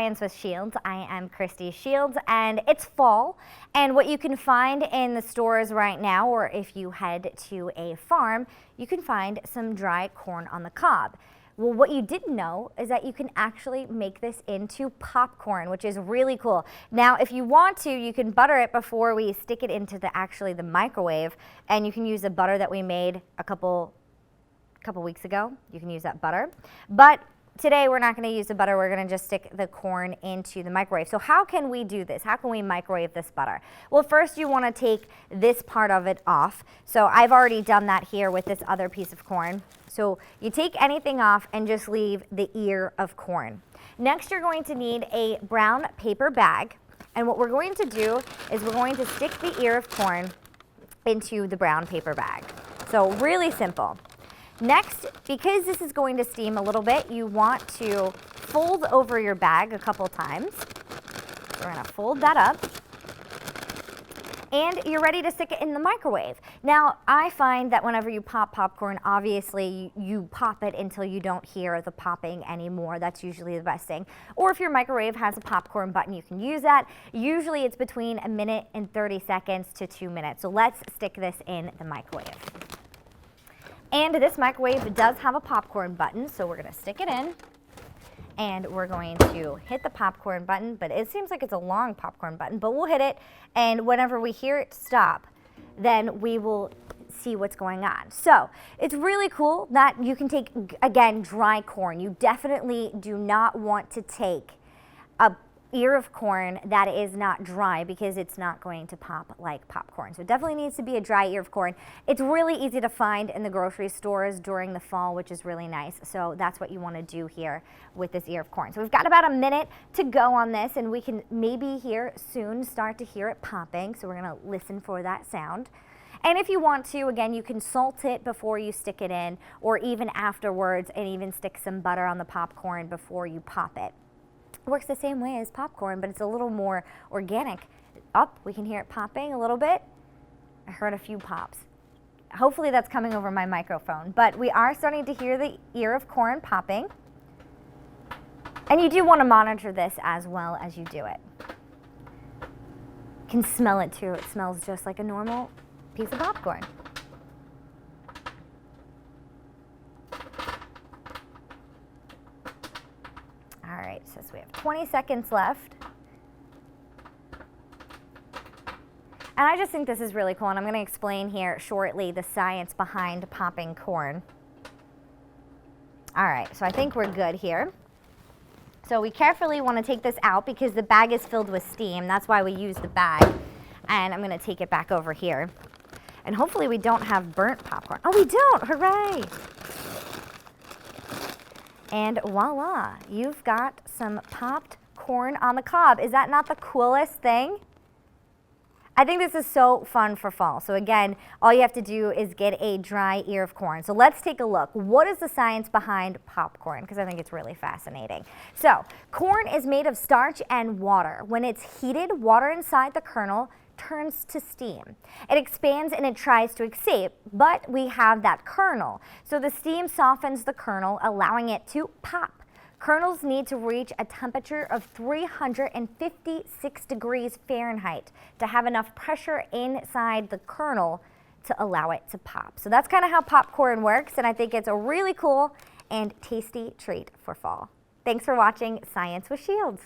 Science with Shields. I am Christy Shields, and it's fall. And what you can find in the stores right now, or if you head to a farm, you can find some dry corn on the cob. Well, what you didn't know is that you can actually make this into popcorn, which is really cool. Now, if you want to, you can butter it before we stick it into the microwave, and you can use the butter that we made a couple weeks ago. You can use that butter. But today we're not going to use the butter, we're going to just stick the corn into the microwave. So how can we do this? How can we microwave this butter? Well, first you want to take this part of it off. So I've already done that here with this other piece of corn. So you take anything off and just leave the ear of corn. Next, you're going to need a brown paper bag. And what we're going to do is we're going to stick the ear of corn into the brown paper bag. So really simple. Next, because this is going to steam a little bit, you want to fold over your bag a couple times. We're going to fold that up. And you're ready to stick it in the microwave. Now, I find that whenever you pop popcorn, obviously you pop it until you don't hear the popping anymore. That's usually the best thing. Or if your microwave has a popcorn button, you can use that. Usually it's between 1 minute and 30 seconds to 2 minutes. So let's stick this in the microwave. And this microwave does have a popcorn button, so we're going to stick it in. And we're going to hit the popcorn button, but it seems like it's a long popcorn button, but we'll hit it, and whenever we hear it stop, then we will see what's going on. So it's really cool that you can take, again, dry corn. You definitely do not want to take a ear of corn that is not dry because it's not going to pop like popcorn. So it definitely needs to be a dry ear of corn. It's really easy to find in the grocery stores during the fall, which is really nice. So that's what you want to do here with this ear of corn. So we've got about 1 minute to go on this, and we can maybe soon start to hear it popping. So we're going to listen for that sound. And if you want to, again, you can salt it before you stick it in, or even afterwards, and even stick some butter on the popcorn before you pop it. Works the same way as popcorn, but it's a little more organic. We can hear it popping a little bit. I heard a few pops. Hopefully that's coming over my microphone, but we are starting to hear the ear of corn popping. And you do want to monitor this as well as you do it. You can smell it too. It smells just like a normal piece of popcorn. All right, so we have 20 seconds left. And I just think this is really cool, and I'm going to explain here shortly the science behind popping corn. All right, so I think we're good here. So we carefully want to take this out because the bag is filled with steam. That's why we use the bag. And I'm going to take it back over here. And hopefully we don't have burnt popcorn. Oh, we don't! Hooray! And voila, you've got some popped corn on the cob. Is that not the coolest thing? I think this is so fun for fall. So again, all you have to do is get a dry ear of corn. So let's take a look. What is the science behind popcorn? Because I think it's really fascinating. So corn is made of starch and water. When it's heated, water inside the kernel turns to steam. It expands and it tries to escape, but we have that kernel. So the steam softens the kernel, allowing it to pop. Kernels need to reach a temperature of 356 degrees Fahrenheit to have enough pressure inside the kernel to allow it to pop. So that's kind of how popcorn works, and I think it's a really cool and tasty treat for fall. Thanks for watching Science with Shields.